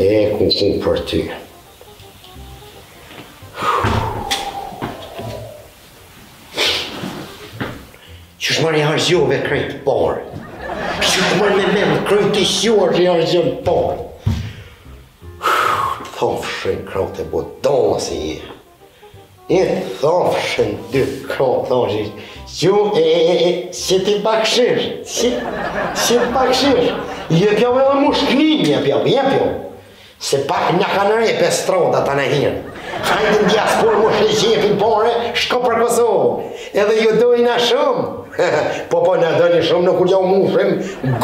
E ku për ty. Qysh marrë i hargjove krejt parë? Qysh marrë me krejt i shuar që i hargjove parë? Thofshin kraut e bodona si je. E thofshin dy kraut, thoshin, si ti bakshish, si bakshish. Je pjau edhe mushknin, je pjau. Se pak nga kanë repe stroda të në hirë. Hajde në diaspor më shqefin pare, shko për Kosovë. Edhe ju dojna shumë. Po në dojni shumë në kur jau mushim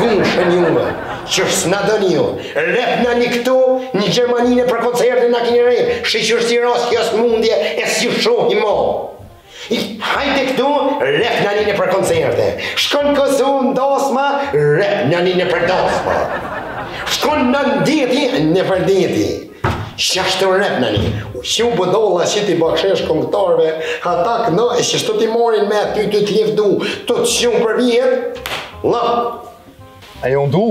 gushën juve. Qërës në dojni ju. Rep në një këtu, një Gjermanine për koncertin në kini rep. Shqyqër si ras kjo së mundje e si shohi mo. Hajde këtu, rep në një për koncerte. Shkon Kosovë në dosma, rep në një për dosma. Shkon në ndjeti, në përdjeti. Shashtë rep në një. Që u bëdolla që ti bakshesh këngëtarve, ata këno e që shto ti morin me aty të t'lifdu, të të shumë për vjet, la. A jo ndu?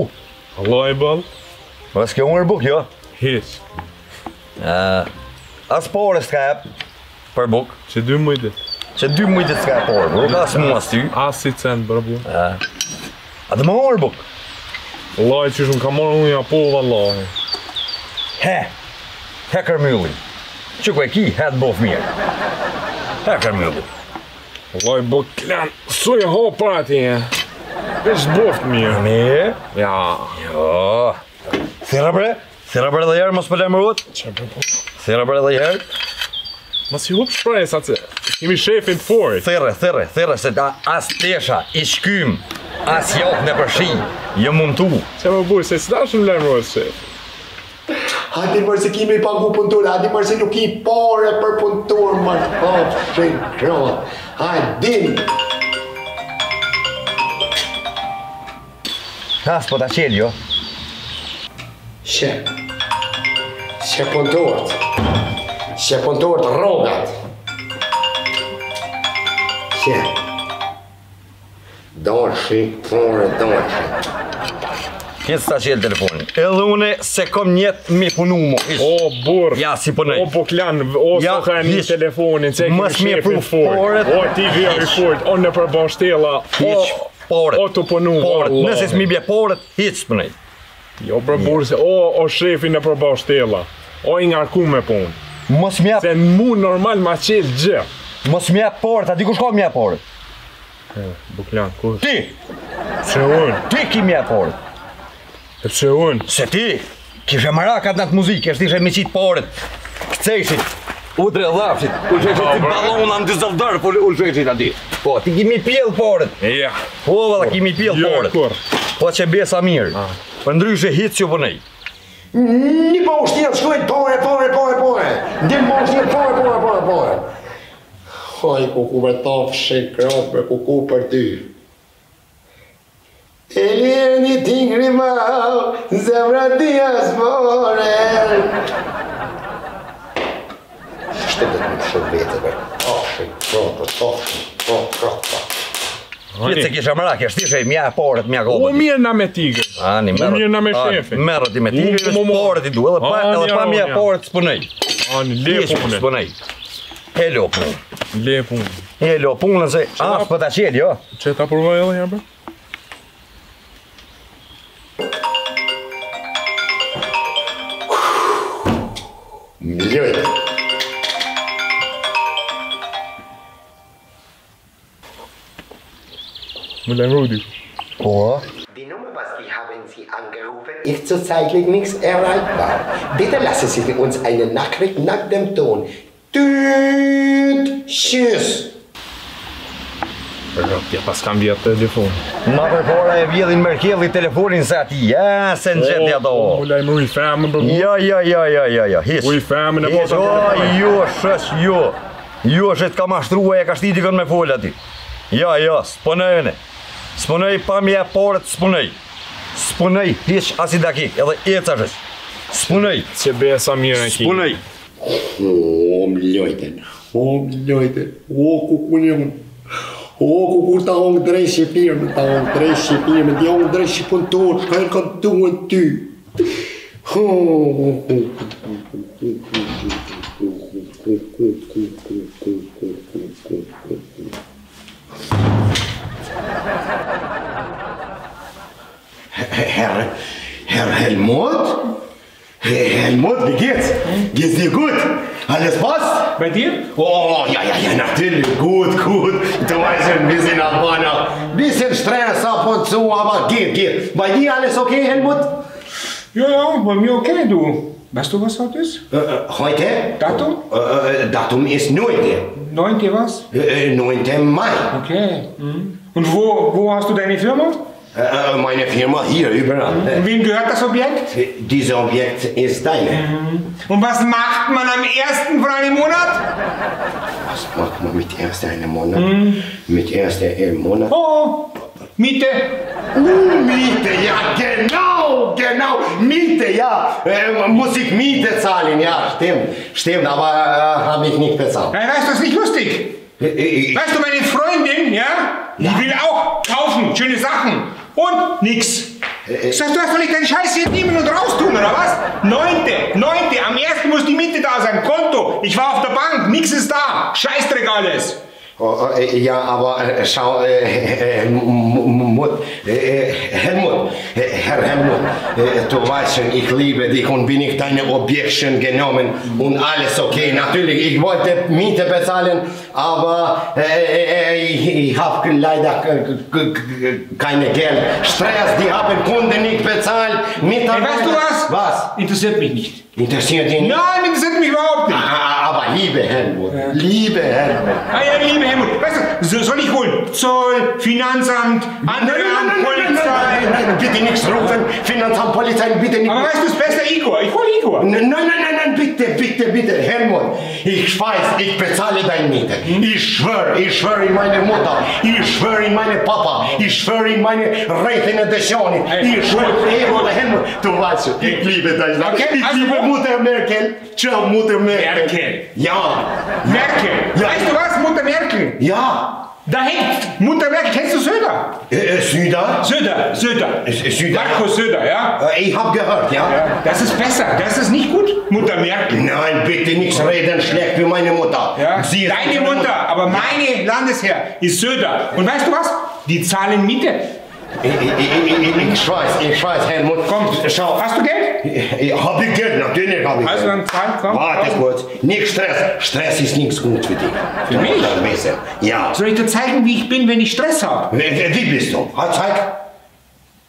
Allah i bal. Mas kjo unë buk, jo? Hiq. As pare s'ka ep për buk. Që 2 mujtë. Që 2 mujtë s'ka ep pare buk, as mu as ty. As si cent, bra bu. A të më unë buk? Allah i që shumë ka marrë unë ja po, vallahi. He kërmylli. Që ku e ki, he të bof mirë. He kërmylli. Allah i buk klan, su e ho për ati e. Vesh boft mirë. Mirë? Ja. Jo. Thira bre dhe jerë, mos për lemërut. Që për po? Thira bre dhe jerë. Mas i hup shpresa që kemi shefin të forit. Thire, se as tesha, i shkym, as jok në përshi, jë mund tu. Që më bujë, se s'da shumë lemërut shef. Hajde mërë se kime i pagu puntur, hajde mërë se nuk i pare për puntur, mërë thofshin kraut. Hajde. Has po ta qelë, jo? Shep punturët. Shep punturët rogat. Shep. Dorshi, dorshi. Kjetë ta qelë telefonin. Edhe une se kom njetë mi punu mo. O, burr. Ja, si punoj. O, buklan, o, Ja, s'o ka një hiq. telefonin, që kemi Mos mi shefin pru fort. foret. O, ti vja i fort, o, në përbën shtela. Hiq, poret. O, të punu, Poret, Allah. nëse s'mi bje poret, hiq s'pënej. Jo, për burë, se o, shefin në përbën shtela. O, i ngarku me punë. Mos m'jap, Se mu normal ma qelë gjë. mos m'jap poret, a di kush ka m'jap poret? Buklan, kush? Ti, Pse unë? ti ki m'jap poret. E pse unë? Se ti, kishe marakat në atë muzikë, është ishe me qitë poret, këcejshit, udre dhafshit, ullsheshit ti balona në Düsseldorf, ullsheshit ati. Po, ti kimi pjell poret. Ja. Po, valla, kimi pjell Jo, poret. kur. Po që besa mirë, për ndryshe hitë që pënej. Një po ushtjetë shkujt, pore. Ndim po ushtjetë, pore. Haj, kuku me thofshin kraut, me kuku për ty. E lirë një tingri mau, zemra tia s'more. Shtë dhe të shumë vete, bërë. Thofshin, kraut. Hitë se kishe marak, është ishe mja poret, mja O, gobët. mirë na me tigër. Ani, O, mirë na me shefin. Merë ti me tigër, veç poret i du, edhe pa mja poret s'pënej. Ani, le Hiç punën. s'pënej. E lo punë. Le punën. E lo punën se, për ta qelë, jo? Që ta përvaj edhe një bërë? Mjojt. Më lejmë Rudi. Po. Die Nummer, was Sie haben Sie angerufen, ist zurzeit nichts erreichbar. Bitte lassen Sie uns eine Nachricht nach dem Ton. Tüt, tschüss. Ja, pas kam vjetë telefon. Ma përpara e vjedhin Merkelli telefonin se ati, ja, se në gjendje ato. Më lejmë Rudi femën për mu. Ja, hiç. Uj femën e Hiç, posa për jo, shës, jo. Jo, shët ka mashtrua e ka shtiti kënë me folë ati. Ja, s'ponëjene. S'ponëj pa mja poret, s'ponëj. S'ponëj, hiç as i dakik, edhe eca shës. S'ponëj. Që besa mirë e ki. S'ponëj. O, mjojten. O, kukunjon. O, kukur ta hongë drejt Shqipirën, ti hongë drejt Shqipun turë, shka e ka duhet ty. Herr Helmut? Helmut, wie geht's? Geht's dir gut? Alles passt? Bei dir? Oh, ja, natürlich. Gut. Du weißt ja, wir sind Albaner. Bisschen Stress ab und zu, aber geht. Bei dir alles okay, Helmut? Ja, bei mir okay, du. Weißt du, was heute ist? Heute? Datum? Datum ist 9. 9. was? 9. Mai. Okay. Und wo hast du deine Firma? Meine Firma hier überall. Wem gehört das Objekt? Dieses Objekt ist deine. Und was macht man am 1. von einem Monat? Was macht man mit ersten einem Monat? Mit ersten Monat? Oh, Miete. Miete, ja, genau. Miete, ja. Muss ich Miete zahlen, ja, stimmt, aber habe ich nicht bezahlt. Nein, weißt du, das ist nicht lustig. Weißt du, meine Freundin, die will auch kaufen, schöne Sachen. Und nix. Sagst du, soll ich deinen Scheiß hier nehmen und raustun, oder was? 9. Am 1. muss die Miete da sein, Konto. Ich war auf der Bank, nix ist da. Scheißdreck alles. Ja, aber schau, Helmut, Herr Helmut, du weißt schon, ich liebe dich und bin ich deine Objection genommen und alles okay. Natürlich, ich wollte Miete bezahlen, aber ich habe leider keine Geld. Stress, die haben Kunden nicht bezahlt. Weißt du was? Was? Interessiert mich nicht. Interessiert dich nicht? Nein, interessiert mich überhaupt nicht. Aber liebe Helmut, liebe Helmut. Liebe Helmut, weißt du, soll ich holen? Zoll, Finanzamt, andere Polizei. Nein, bitte nichts rufen. Finanzamt, Polizei, bitte nicht. Aber weißt du, es ist besser Igor. Ich hole Igor. Nein, bitte, Helmut. Ich weiß, ich bezahle deine Miete. Ich schwöre in meine Mutter. Ich schwöre in meine Papa. Ich schwöre in meine Rechner des Johnny. Ich schwöre, Helmut, du weißt schon, ich liebe deine Sache. Okay, ich liebe Mutter Merkel. Ciao, Mutter Merkel. Ja. Merkel. Ja. Weißt du was, Mutter Merkel? Ja. Da hängt Mutter Merkel. Kennst du Söder? Söder. Markus Söder, ja? Ich hab gehört, ja. Das ist besser. Das ist nicht gut, Mutter Merkel. Nein, bitte nichts reden schlecht für meine Mutter. Ja? Sie ist Deine Mutter, aber meine Landesherr ist Söder. Und weißt du was? Die zahlen Miete. Ich weiß, Helmut. Komm, schau. Hast du Geld? Hab ich Geld, natürlich hab ich Also Geld. dann zahl, komm. Warte kurz. Nicht Stress. Stress ist nichts gut für dich. Für mich? Ja. Soll ich dir zeigen, wie ich bin, wenn ich Stress habe? Wie bist du? Zeig.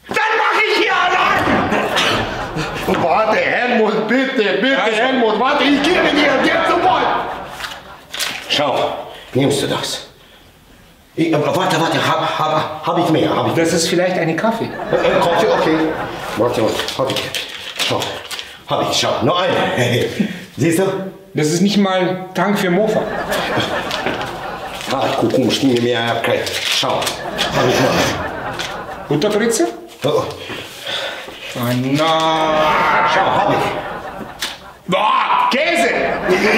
Dann mach ich hier Alarm! Warte, Helmut, bitte, also. Helmut, warte, ich gebe dir jetzt sofort. Schau, nimmst du das? Warte, hab ich mehr, Das ist vielleicht eine Kaffee. Kaffee, okay. Warte, hab ich. Schau, nur eine. Siehst du? Das ist nicht mal Tank für Mofa. Guck, musst du mir mehr abkriegen. Schau, hab ich noch. Butterbrezel? Oh, nein. schau, hab ich. Boah, Käse!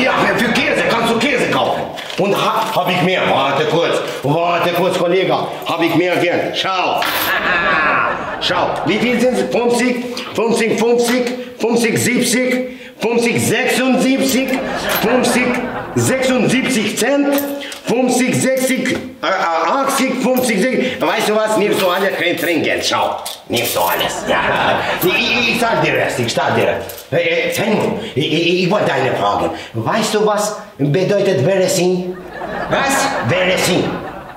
Ja, für Käse kannst du Käse kaufen. Und hab ich mehr. Warte kurz, Kollege. Hab ich mehr Geld. Schau. Schau. Wie viel sind es? 50, 70, 76 Cent, 60, 80, 60. Weißt du was? Nimmst du alles kein Trinkgeld. Schau. Nimmst du alles. Ja. Ich sag dir Rest. Helmut, ich wollte eine Frage. Weißt du, was bedeutet Veresin? Was? Veresin.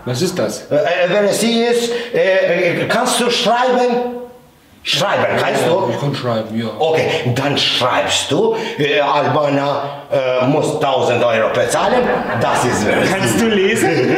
Was ist das? Veresin ist, kannst du schreiben? Schreiben kannst du? Ich kann schreiben, ja. Okay, dann schreibst du, Albaner muss 1000 Euro bezahlen. Das ist Veresin. Kannst du lesen?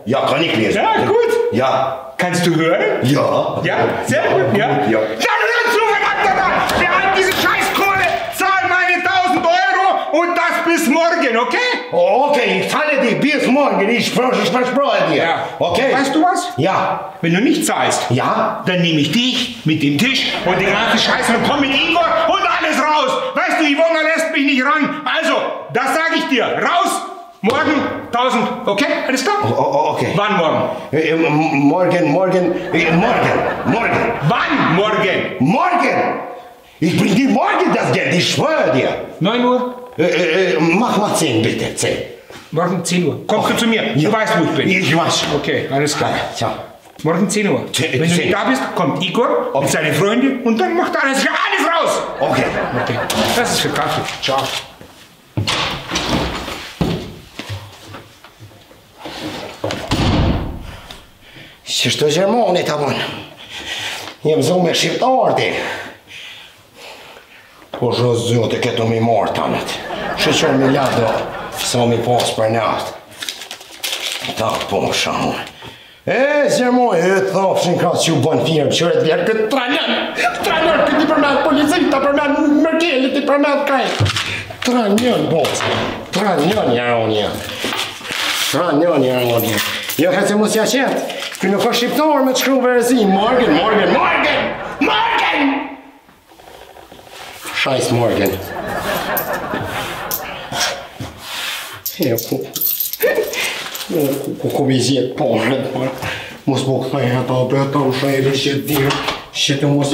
Ja, kann ich lesen. Ja, gut. Ja. Kannst du hören? Ja. Ja, sehr gut, ja. Ja. Dann hörst du, verdammter da! Der hat diese Scheißkohle, zahl meine 1000 Euro und das bis morgen, okay? Okay, ich zahle dich bis morgen, ich verspreche dir. Ja. Okay? Weißt du was? Ja. Wenn du nicht zahlst, Ja? dann nehme ich dich mit dem Tisch und den ganzen Scheiß und komm mit Igor und alles raus. Weißt du, Ivona lässt mich nicht ran. Also, das sage ich dir. Raus! Morgen 1000, okay? Alles klar? Okay. Wann morgen? Morgen. Wann morgen? Morgen! Ich bring dir morgen das Geld, ich schwöre dir. 9 Uhr? Mach mal 10 bitte, 10. Morgen 10 Uhr. Kommst du zu mir? Du weißt, wo ich bin. Ich weiß. Okay, alles klar. Ja. Morgen 10 Uhr. Wenn du nicht da bist, kommt Igor und seine Freunde und dann macht alles raus. Okay. Okay. Das ist für Kaffee. Ciao. Shto Gjermani ta bon. Jem zonë me shqiptarti. Po shëzë të ketu mi marë tanët. Shëqër mi ladro, sa mi pas për natë. Ta po shamu. Gjermani, të thafshin ka që ju bën firmë, që rëtë vjerë këtë tranën këtë i përmet policita, përmet mërkelit, i përmet krejt. Tranën, boc. Tranën jaronja. Tranën jaronja. Jo, këtë se mos ja qetë. Kë nuk është shqiptar me të shkru verëzi. Morgan! Shajs Morgan. Ku mi zjetë porët, mos po këthaj ata bëta u shajri shqet dirë, shqetë mos...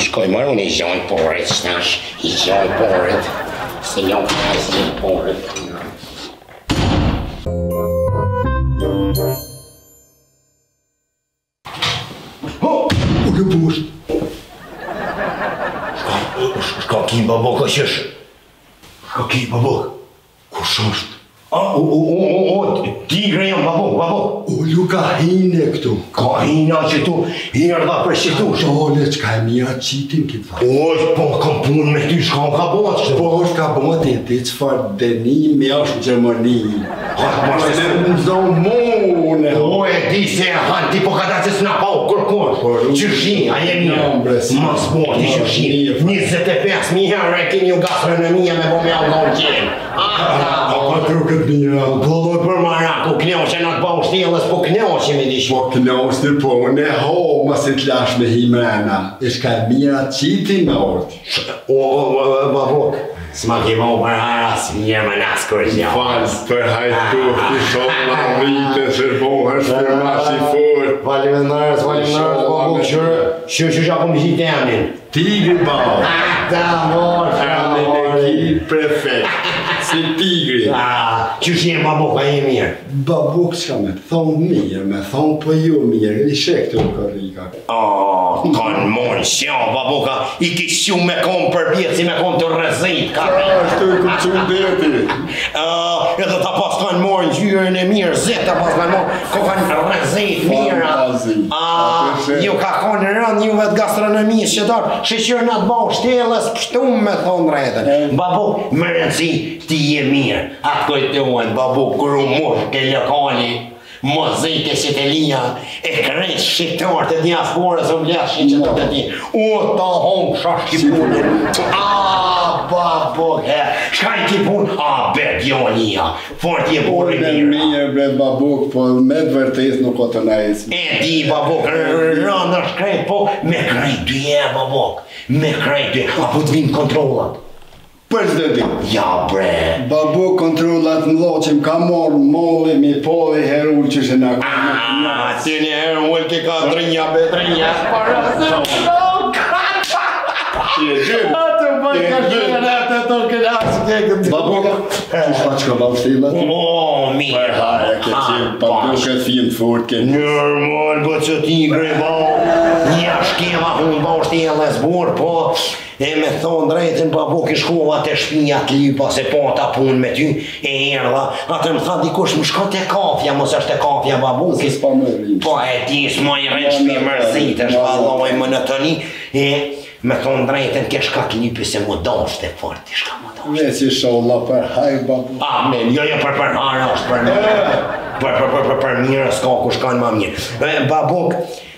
Shkoj marrë unë i gjojnë porët, shtash, i gjojnë porët, se njën përës i porët. U në busht. Shka ki babok është është? Shka ki babok? Kush është? Tigre jam babok. Ullu ka hine këtu. Ka hina që tu, hirda për shqiptu. Qole, qka e mija qitin këtë fa. Po, kam punë me ty, shka ka bot që? Po, është ka bot e ti qëfar denimi është në Gjermani. Në zonë mune. O, e di se e hanë, ti po ka da që s'na pa u kërkon. Qërshi, a jemi një. Mas boti qërshi. 25.000 herë e keni u gastronomia me bo me allon qenë. A trukët mija. Pëlloj për marak, u knjoqe në të pa u shtjelës, po knjoqe me dish. Po knjoqe po, ne ho, ma se t'lash me himena. Ishka e mija qitin me orët. Babuk, s'ma ki bo për haras, një më nasë kërë një. Falës për hajtu, ti shumë në rritë, shërbohër, shpërma si fort. Faleminderit, babuk, që apo më gjitë emnin. Tigri bau. Ta mor, Emnin e ki prefekt. Si tigri. Që shenë babuk, a e mirë? Babuk s'ka me thonë mirë, me thonë po ju mirë, i shek të kërrika. Kanë mon shja, babuka, i ki shu me kom për vjetë, si me kom të rëzit, ka është të i këmë qënë deti. Edhe ta pas kanë morë gjyrën e mirë, zetë ta pas kanë morë, ko kanë rëzit mirë. Ju ka kanë rënd juve të gastronomisë që darë, shqyqyrë në të bau shtelës, pështumë me thonë drejtën. Babuk, më rëndësi, ti je mirë, atë kojtojnë, babuk, kërë u mush ke lokali, mozike që të lija, e krejt shqiptarë të diasporës u blashin që të ti. Ta hongë shash kipunin. Babuk, shkaj kipun, begjonia, fort je borë mirë. Mirë, bre, babuk, po me të vërtes nuk o të najës. E di, babuk, rënë është krejt, po me krejt dy babuk, me krejt dy, apo të vinë kontrolat. Për zdo ti? Ja, bre. Babuk kontrolat në loqim ka morë molli mi polli herull që shë në kërë. Ty një herull ki ka drinja be drinja. Babuk, shka që ka balë shtilat? Mirë. Babuk e finë fort ke. Nërmën, bë që ti grebau, një shkema unë bau shtjelës burë, po e me thonë drejtën babuk i shkova të shpija të lypa se po ta punë me ty e erdha, atë më tha dikush më shko të kafja, mos është të kafja babukis, po e ti s'ma i rrën shpi mërzit, është valoj më në të një, e me thonë drejtën ke shka të lypi se më dasht e fort, i shka më dasht. Ne si sholla për haj babuk. Amen, jo për hara është për mirë, për mirë s'ka ku shkanë ma mirë. Babuk,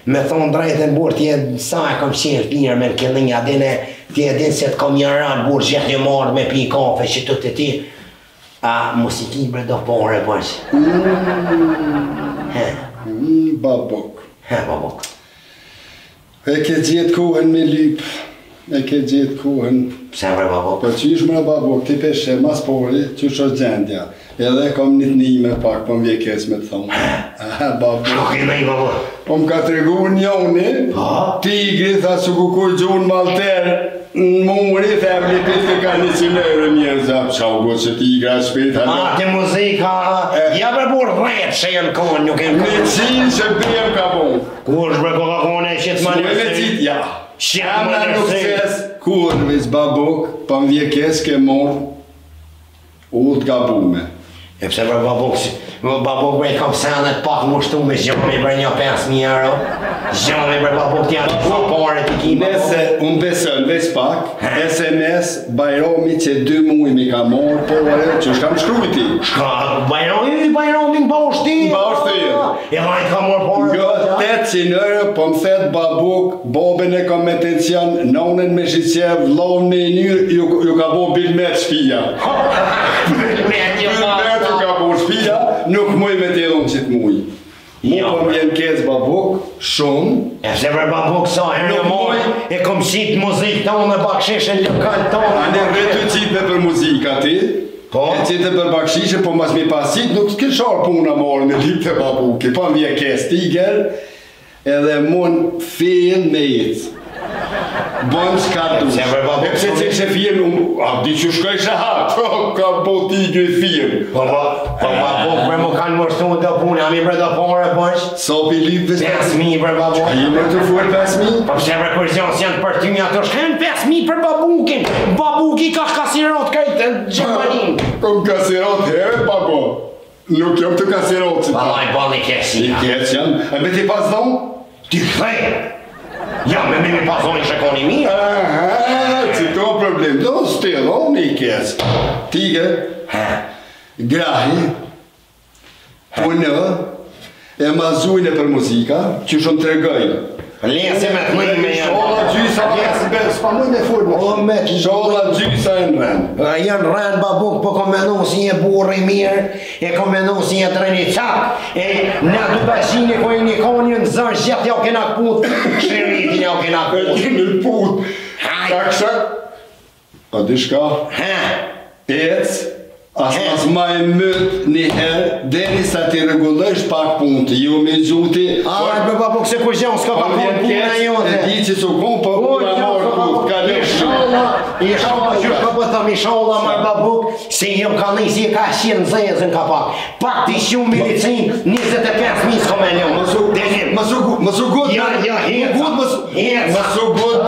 me thonë drejtën burë t'je sa e kam qenë mirë me në këllinja, t'je din se t'kam një ranë burë gjithë një marrë me pi kafe që të të ti. Mos i ki bre do pare përqë. Babuk. Babuk. E ke gjithë kohën me lypë. E ke gjithë kohën. Pse bre babuk? Po që ishë mre babuk, ti peshe mas pori, që është gjendja. Edhe kam një t'nime pak, po m'vjekes me t'thomë. Babu. Shko ke me i babo? Po m'ka të regu njoni, tigri, tha su ku kur gjunë malter, në muri, them një pitë ka 100 euro njërë, zap, qa u gotë që tigra shpit, Te muzika, ja bre bur rrët që janë konë, nuk e më 100 që bëjem ka bon. Kush bre ko ka kone e qitë S'mu e me cit, ja. Shqip më Nuk nërësi. ses, kur vis babuk, pa m'vjekes ke morë, u t'gabume. E pse bre babuk bre kam senet pak mushtu me zhjomi bre një 5.000 euro. Zhjomi bre babuk t'ja të pare t'i ki babuk. Nese, unë besën, ves pak, SMS, Bajromi që 2 muj mi ka morë, pore, që shkam shkrujti. Shka, Bajromi m'ba ushti. M'ba ushti. E vajt ka morë pare. Jo, 800 euro, po më thet babuk, bobin e kom me tension, nonen me shqev, vlovën me njërë, ju ka bo bilmet shpia. Bilmet Bilmet ju ka bo shpia, nuk muj me t'jedhon qit muj. Mu po m'jen kec babuk, shumë. E pse bre babuk sa herë në moj, e kom qitë muzik tonë dhe bakshishën lokal tonë. Ane vetë qitë për muzika ti. Po? E qitë për bakshishe, po mas mi pasit, nuk s'ke qarë puna morë në ditë të babuki. Po m'je kes tiger, edhe mun fill me jetë. Bon s'ka dush. Se bre babuk. E pse që ishe film, a di që shkoj shë hatë, ka po tigri film. Po babuk bre mu kanë mërshtu në të punë, a mi bre të pare bësh? So pilit vës 5.000 për babuk. A ju më të full 5.000? Po pse bre kur zjanë s'janë për ty një ato shkën 5.000 për babukin. Babuki ka kasirot kajtë Gjermanin. Kom kasirot herë, babo. Nuk jam të kasirot që ta. Balaj bali kesi. I keq janë. A me ti pas dhonë? Ty thej. Ja me mi pasoni shekoni mirë. Aha, që to problem. Do s'telo, me i keq. Tige, grahi, punë, e mazujnë për muzika, që shumë të regoj. Lese me të mëjnë me janë. Shola gjysa, s'pa mëjnë me full. O me të Shola gjysa e në rënë. Janë rënë babuk, po kom menu si një burri mirë, e kom menu si një treni qak, e në du bashini ko e një konjë në zërë gjithë jau kena put, shiritin jau kena put. Keni put. Taksa, a di shka? Ec, as ma e mët një herë, deri sa ti regullësht pak punë të ju me gjuti. A, me babuk se ku gjonë s'ka pa punë puna jote. E di që su kun, po puna morë putë, ka në shumë. I shola, që ka po thëm, i shola marë babuk, si jëm ka nisi e ka shqenë zezën ka pak. Pak t'i shumë milicin, 25.000 s'ko me ljonë. Më su gut, Ja, heca. më su gut,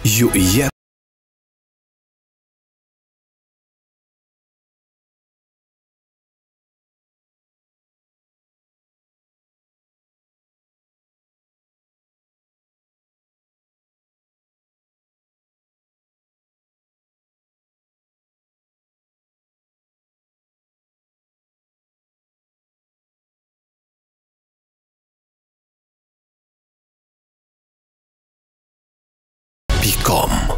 ju i jep. .com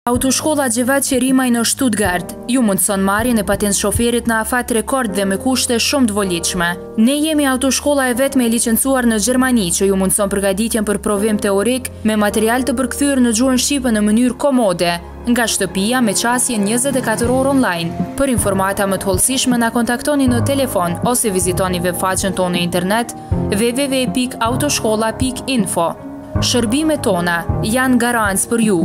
Autoshkolla Gjevat Qerimaj në Stuttgart ju mundëson marrjen e patent shoferit në afat rekord dhe me kushte shumë të volitshme. Ne jemi autoshkolla e vetme e licencuar në Gjermani që ju mundëson përgatitjen për provim teorik me material të përkthyer në gjuhën shqipe në mënyrë komode, nga shtëpia me qasje 24 orë online. Për informata më të hollësishme na kontaktoni në telefon ose vizitoni webfaqen tonë në internet www.autoshkolla.info. Shërbimet tona janë garancë për ju.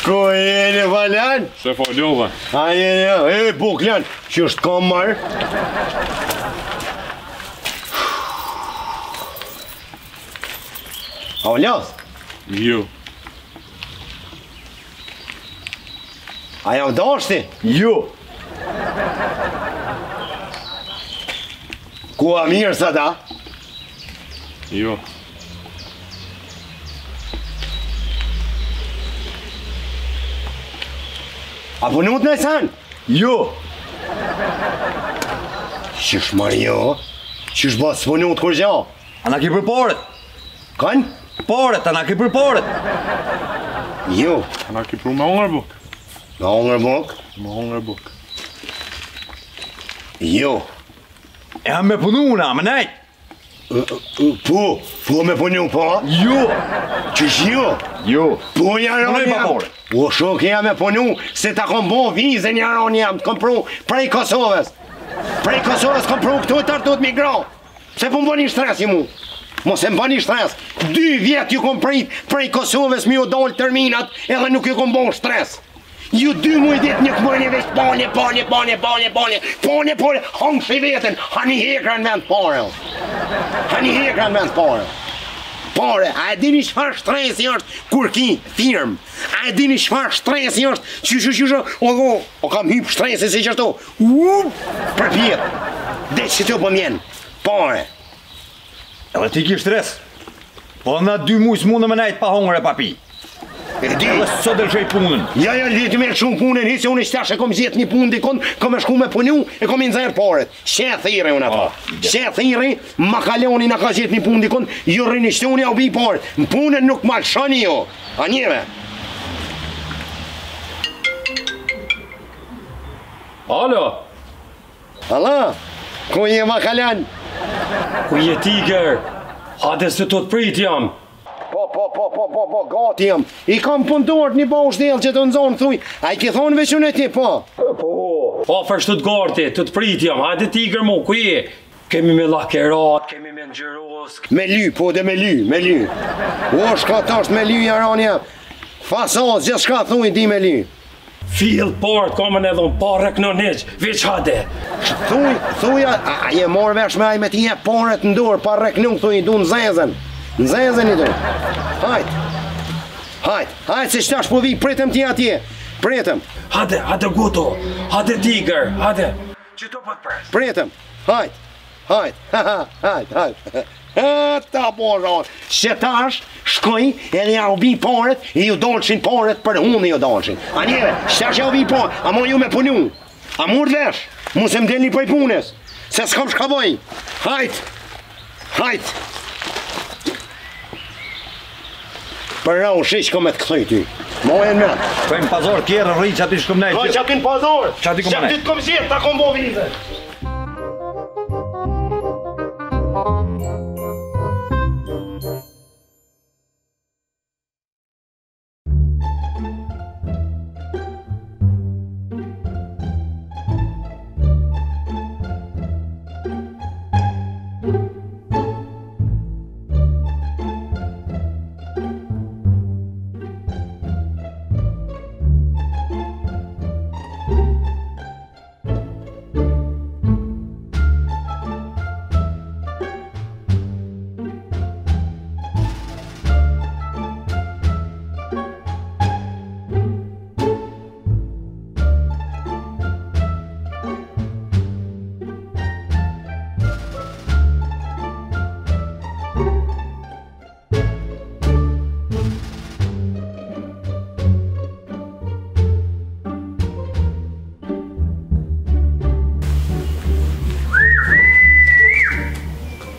Ku jeni Valjan? Se falova. A jeni, Buklan, që është kam marrë? A u ljath? Jo. A jam dashti? Jo. Ku a mirë sa da? Jo. A punut në sen? Jo. Qysh Mario? Qysh ba së punut kur gja? A na ki për paret? Kanë? Paret, a na ki për paret? Jo. A na ki për me Hongerbuk? Me Hongerbuk? Me Hongerbuk. Jo. E ha me punu na, me nejt. Po me punu, po? Jo! Qysh jo? Jo! Po jaron Punoj pa jam. pore. O shok jam me punu, se ta kom bo vizën jaron jam, kom pru prej Kosovës. Prej Kosovës kom pru këtu të artut migran. Se po më bëni stres ju mu. Mos e më bëni stres. 2 vjet ju kom prit prej Kosovës mi u dollë terminat edhe nuk ju kom bo stres. Ju 2 muj dit një këmërni veç pone, hangë shi vetën, hani hekra në vend pare. Hani hekra në vend pare. Pare, a e dini çfarë stresi është kur ki firmë? A e dini çfarë stresi është? Qysh, o kam hyp stresi si qështu. Për pjetë. Dhe që të po mjenë. Pare. Edhe ti ki stres. Po na 2 muj s'mundë me najtë pa hongër e pa pi. E di. Edhe së dëlqej punën. Ja, leti me shumë punën, hisë unë ishtash e kom zjetë një punë dikon, kom e shku me punu, e kom i nëzirë paret. Shë thire unë ato. Shë thire, ma kaloni në ka zjetë një punë dikon, ju rrinishtu unë ja u bi paret. Në punën nuk ma shani jo. A njeve. Alo, Alla, ku je ma kalan? ku je tiger? Hade se të prit jam. Po, gati jam. I kam punëtor një baush delë që të nëzonë, thuj. A i ki thonë veçun e ti, po. Po, afer Stuttgarti, të prit jam. Hade tiger mu, ku je? Kemi me lakerat, kemi me nxëros. Me ly, po dhe me ly. O, shka tasht me ly, jaranja. Fasaz, gjithë shka thuj, di me ly. Fill part, kamën edhe në parek në neq, veç hade. Thuj, a je morë vesh me aj me ti jep paret në dorë, pa reknung, thuj, du në zezën. Në zezën i du. Hajt, se shtash po vi, pritëm ti atje. Pritëm. Hade guto, hade tiger, hade. Që të pot pres? Pritëm. Hajt. Ta po ronë. Shetash, shkoj, edhe ja u bi paret, e ju dolqin paret për unë ju dolqin. A njeve, shtash ja u bi paret, a mo ju me punu. A mur vesh, mu se më delni për punës, se s'kam shkaboj. Hajt. Për ra u shish kom e të këthoj ty. Mo e në me. Pojmë pazor, kjerë rri që aty shkom nejtë. Që aty në pazor. Që aty kom nejtë. Që aty të kom zjetë, ta kom bo vizë.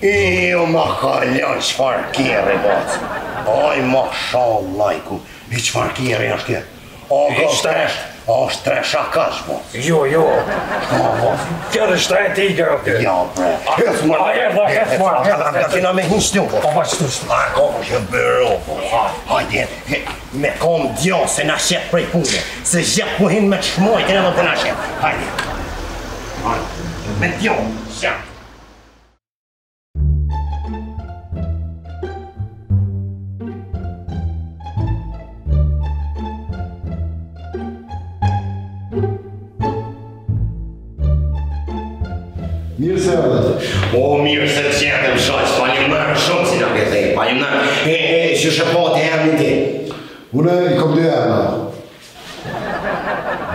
Jo ma kalon qfar kjeri bac. Aj ma shallajku. I qfar kjeri është kjeri? Është tresha kash bac. Jo. Kjerë është tre tiger, oke. Ja bre. Ka kina me hinshtu po. Pa që të A ka që bëro po. Hajde, me kom djo se na shet prej pune. Se zhep ku hin me të shmojt edhe të na shet. Hajde. Me djo, shet. Mirë se ardhët. O, mirë se të qetëm shaq, pa një mërë shumë si në këtë pa një mërë. Që shë po të emni ti? Une I kom 2 emna.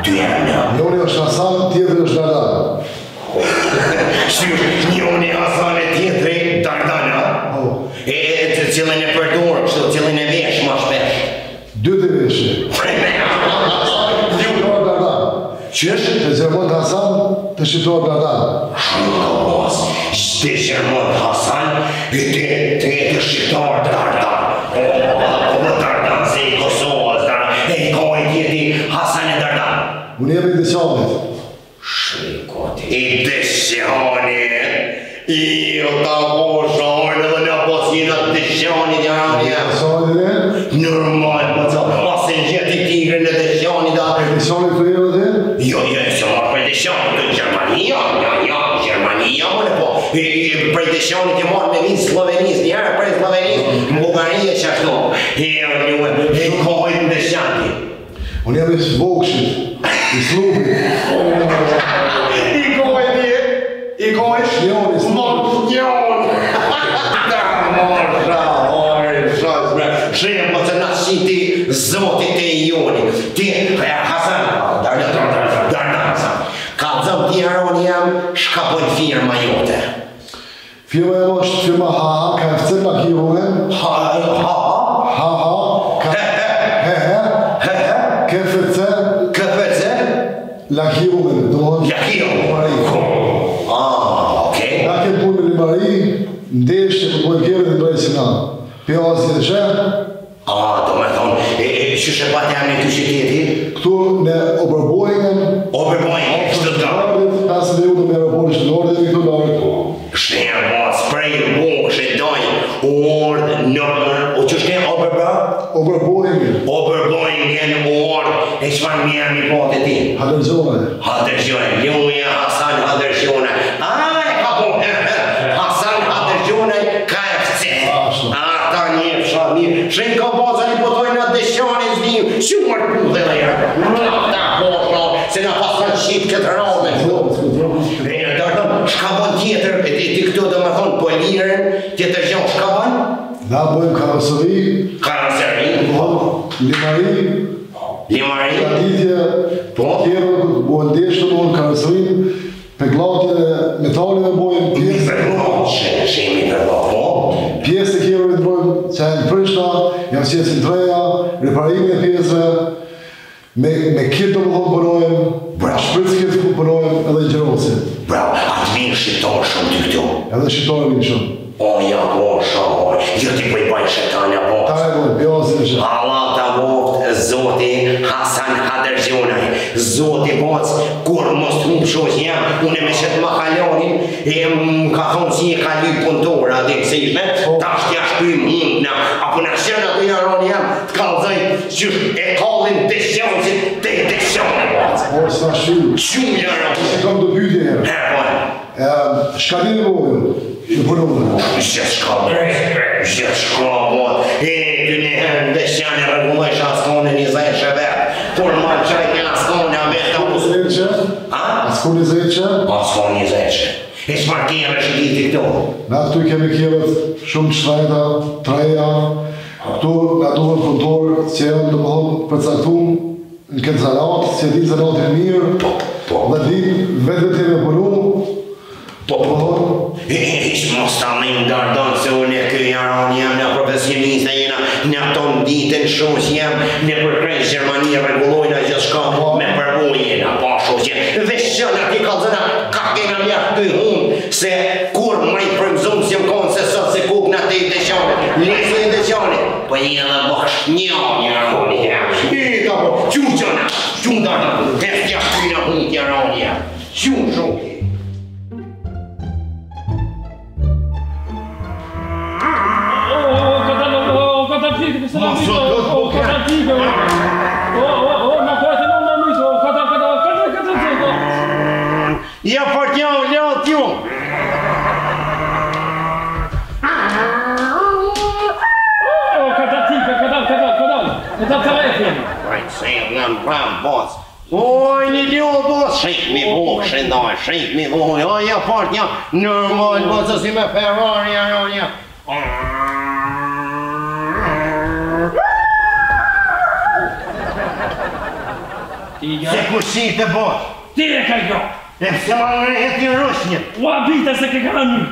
2 emna? Njoni është Hasan, tjetëri është Dardan. Njoni Hasan e tjetëri Dardana? E të cilën e përdorë, kështu cilën e vesh ma shpesh? 2 të veshë. Shqiptar Dardan. Qësh? Të Zermon Hasan, të Shqiptar Dardan. Shumë ka pas, shte Zermon Hasan, e të Shqiptar Dardan. O, Dardan se I Kosovës, e I ka I tjeti Hasan e Dardan. Unë jemi të qamit. I dëshjani, I o ta po shoj Normal, po co, ose në gjeti tigrin edhe shani da. Edicioni të e dhe? Jo, se marrë për edicioni të Gjermania, Gjermania, mëne po. Për edicioni të marrë me vinë Slovenis, njerë për Slovenis, në Bulgaria që ashtu. E kohojt në dëshanti. Unë jam i Vokshit, i Slubi. I kohojt Shnjoni, Shrenë po të nësi ti zotit e joni. Ti, Hasan, Hasan. Ka zëm ti Aroni jam, shka bojnë firma jote. Firma e është firma HA, KFC, Lakirove. KFC, Lakirove, okej. Na kemë punë me limari, ndeshje për bojnë kjeve dhe bëjnë si na. Pjasi dhe shë. Do me thonë, që shë pat jam në të qyteti? Këtu në Oberboingen. Stuttgart. Pasë dhe u të me aeroporti Stuttgart dhe këtu lartë. Shneja mos, prej bukë, shedoj, orë, o që shneja Oberboingen. Orë, e qëfar më jam i pote ti? Hadërgjone. Ljuja Hasan Hadërgjone. Ka po, Hasan Hadërgjone, KFC. Ata një fshani, shenë ka baza një potojnë atë dëshjani znim, shumër pudhe dhe jërë. Ta po, se nga pasën qitë këtë rame. Shka bon tjetër, ti këto dhe me thonë polirën, tjetër gjohë shka bon? Na bojmë karosëri. Limari. Traditje, kjero, bojmë ndeshtë, bojmë karosërin, peglatje dhe metalive bojmë pjesë. Pjesë të kjero të bojmë që e në Prishna, jam qesin treja, reparime e pjesëve, me kitë të mëllon përojmë, shpritës kitë përojmë edhe gjerosit. Bravo, atë vinë shqiptarë shumë të këtu. Edhe shqiptarë vinë shumë. Ja, shumë, jo t'i pëjbaj shetanja boft. Ta e bojnë, pjasin e shumë. Allah ta boft, Zoti Hasan Hadërgjunaj. Zoti boc, kur mos të më shoq jam, unë me shetë Mahalonin, më ka thonë si e ka lyjë punëtora, dhe këse ishme, ta është ja shpyj mundna, apo në shenë ato jaroni jam, të kalëzaj, që e kallin dëshjonësit, te dëshjonë boc. Por s'na shumë. Shumë jaroni. Se kam të pytje herë. Shkallin e bojnë. Gjithë shka bot, ty një herë në deshjani regullojsh askone një zeshë vetë, por ma qaj një askone a vetë Askone një zeshë? Askone një zeshë. E shpar kjeve shë gjithi këto? Na këtu kemi kjevet shumë shtrajta, treja, këtu nga duhet kontorë që janë të më thonë përcaktum në këtë zanatë, që di zanatë e mirë, dhe di vetë të jemi përru, Ishë mos ta me ndardonë se unë e këj jaroni jam në profesionista jena në tonë ditën shumë që jam në përkrejnë Gjermania regullojnë a gjithë shka me përbu jena pa shoqe dhe shënë ati ka zëna ka kena mjaftë të hunë se kur ma i përmëzumë si më konë se sot se kuk në te i dëshane lesi i dëshane po jena dhe bëksh një jaroni jam ka po qumë qëna qumë darda heftja shkina hunë jaroni jam qumë shumë Ja partjau, ja tju. Kada telefon. Right, say I'm brown boss. Oj, një ljohë boss, shik mi buk, shindoj, shik mi buk, oj, ja partjau, normal boss, si me Ferrari, ja. Se kushit të bosh? Ti e ka jo! E se ma në rejtë një rushnjë? Ua bita se ke ka në një!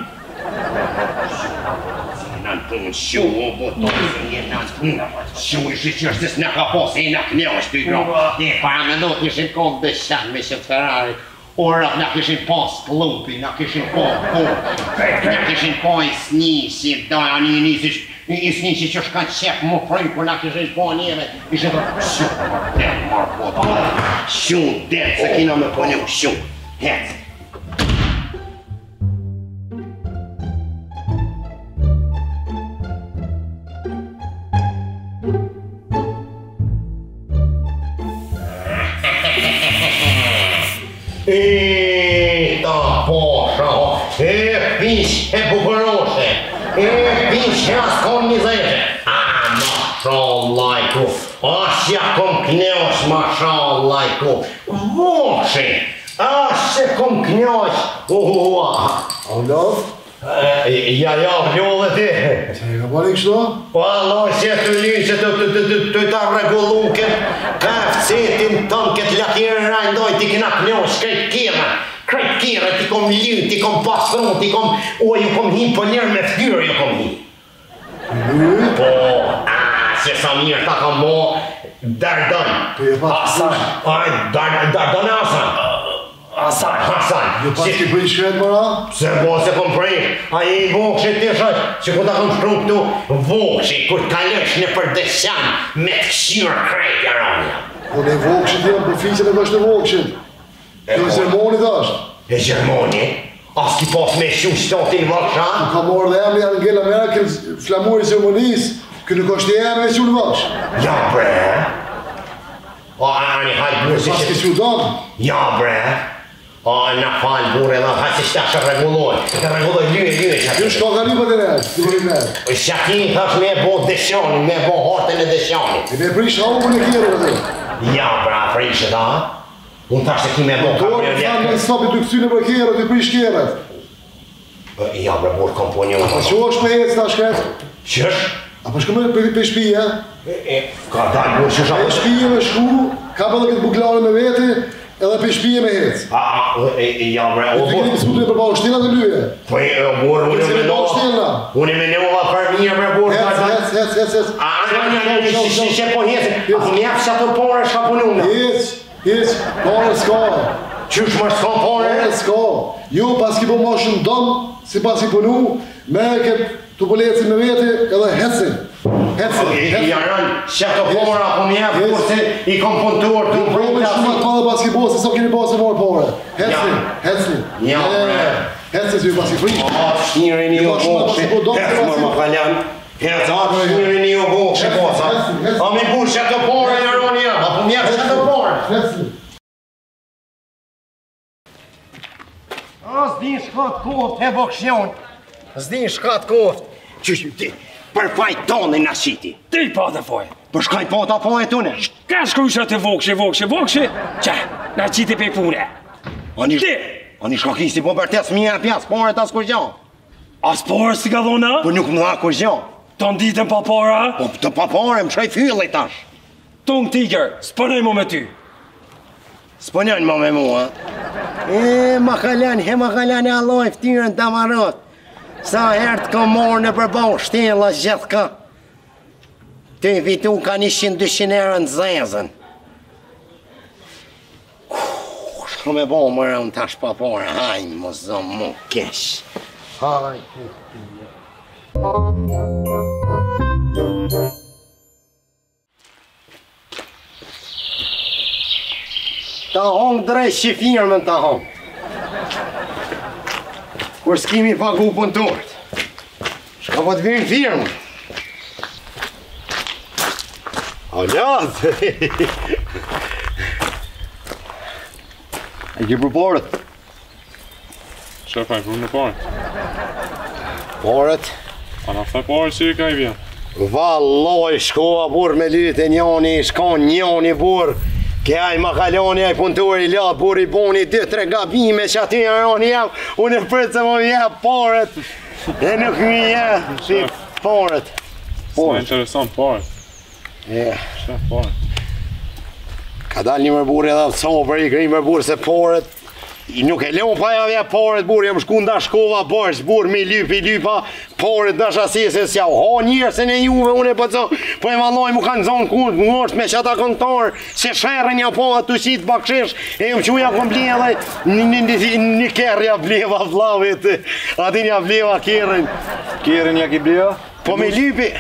Se në punë shumë, o botonë, se një në punë. Shumë ishi që është s'na ka po, se i në kënjo është të i gro. E para me not nishin kohë dëshan me shetë Ferrari. Orat na kishin pas klubi, na kishin po, na kishin po i snisi, doja një nisish, i snisi që shka qep më frëjnë, kur na kishin po njeve, ishe dhe shumë det, marë po, shumë det, se kina me po një shumë, hec. pish e bukuroshe. E pish e askon një zeshe. Mashallah ku. Asja kom knjosh, mashallah ku. Vokshi. Asja kom knjosh. Avlad? Ja, vjolle ti. Se e ka bari kështu? Allah, se të lyse të ta reguluke. Kafcetin ton këtë lakirën rajndoj ti kina knjosh krejt kira. Krejt kira ti kom lyt, ti kom pasron, ti kom... O, ju kom him po njerë me ftyrë ju kom him. Lyt? Po, se sa mirë ta kam mo Dardan. Dardan Hasan. Jo pas ki bëj shkret mëra? Se bo se kom prej, a i vokshit të shaj, që ku ta kom shkru këtu vokshit, kur t'kalesh në përdesjan me të këshirë krejt jaranja. Po ne vokshit jam për fiqen e kështë e vokshit. Kjo e Gjermonit është. E Gjermoni? As ki pas me shu shtatin vokshan? Ka morë dhe emri Angela Merkel, flamuri Gjermonis, kë nuk është e emri e shu në voksh. Ja bre. O, ani hajt burë si Pas ki shu donë? Ja bre. O, në falë burë edhe hajt si shta shë reguloj. Të reguloj lyë që Kjo shka ka ripat e nërë, të bërim nërë. Shakin thash me bo deshani, me bo hartën e deshani. E me prish haupën e kjerë dhe. Ja bra, prishet a? Unë thash të ki me bo Dorë të thamë në stopi të kësyne për kjerët, të prish kjerët. Ja bre, burë komponion. A që është me hecë ta shkret? Qësh? A për shkëmë për shpije? Ka dalë burë që E shpije me shku, ka për dhe këtë buklare me veti, edhe për shpije me hecë. Ja bre, E të këtë diskutu e për bau shtila dhe lyje. Po burë, unë me nova për mirë bre burë. Hec. Që po hecë, a ku mjafë që ato pore shka punune? Hec, pare s'ka. Qysh më s'ka pore? Pare s'ka. Jo, pas ki po ma shumë domë, si pas ki punu, me këtë të polecin me veti edhe hecin. Jaran, që ato pore apo mjafë, kurse i kom puntuar të Po me shumë atë madhe pas ki po, se so keni po se morë pore. Hecin. Ja, bre. Hecin si ju pas ki frish. Shnirin i o bokshi, hecë më kaljan. Hecë, shnirin i o bokshi, posa. A mi burë që ato pore, jaron ja, apo mjafë që ato pore. Hecin. S'di shkat koft e bokshjon. S'di shkat koft. Qysh ti, për fajt tonë në shiti. Ti pa të foj. Për shkaj po ta po e tune. Ka shkrysha të vokshi. Qa, na qiti pe pune. Ani shka kisti po për tes mija pjas, pare tas kur gjan. As parë si ka dhona? Po nuk më dha kur gjan. Të nditën pa para? Po të pa pare, më shkaj fyllë i tash. Tung tiger, s'pënej mu me ty. S'pënjën më me mua. Ma kaljan e alloj ftyrën të amarot. Sa herë të kom morë në përbau, shtjela gjithë ka. Ty vitu ka 100-200 euro në zezën. Shko me bo më rëmë tash pa porë, hajnë më zonë mu kesh. Hajnë. Ta hongë drejt që firmën ta hongë. Kur s'kimi pagu punëtorët. Shka po të vinë firmën. A ljadë. E ki për porët? Që fa e për në porët? Porët? A na fe porët që i ka i vjen? Valloj, shkova burë me lytë e njoni, shkon njoni burë. Ke aj ma kaloni, aj punëtori la, burë i boni 2-3 gabime që aty njëroni jam, unë e përët se më vjen porët. E nuk mi jem, si porët. Së me interesant porët. Që porët? Ka dal një mërburë edhe të sobër, i kri mërburë se porët. Nuk e leon pa ja vje porët burë, jam shku nda shkova bërës burë, mi lypa, porët dash asi se s'ja ha njërësën e juve, unë e pëtëso, po e valoj mu kanë zonë kundë, mu është me qata kontarë, se shërën ja po atë të qitë bakshish, e ju quja kom blia dhe një kërë ja bleva vlavit, atin ja bleva kërën. Kjerën ja ki bleva? Po me lypi.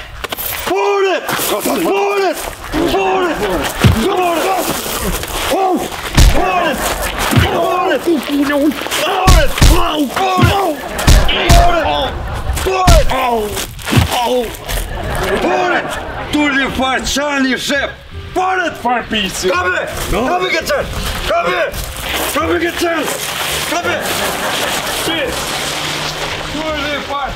Porët! Porët! Porët! Porët! Porët! Porët! Porët! Porët! Tulli farë qani shep! Porët! Farë pisi! Kabe! Kabe këtë qenë! Kabe! Kabe këtë qenë! Kabe! Pis! maar.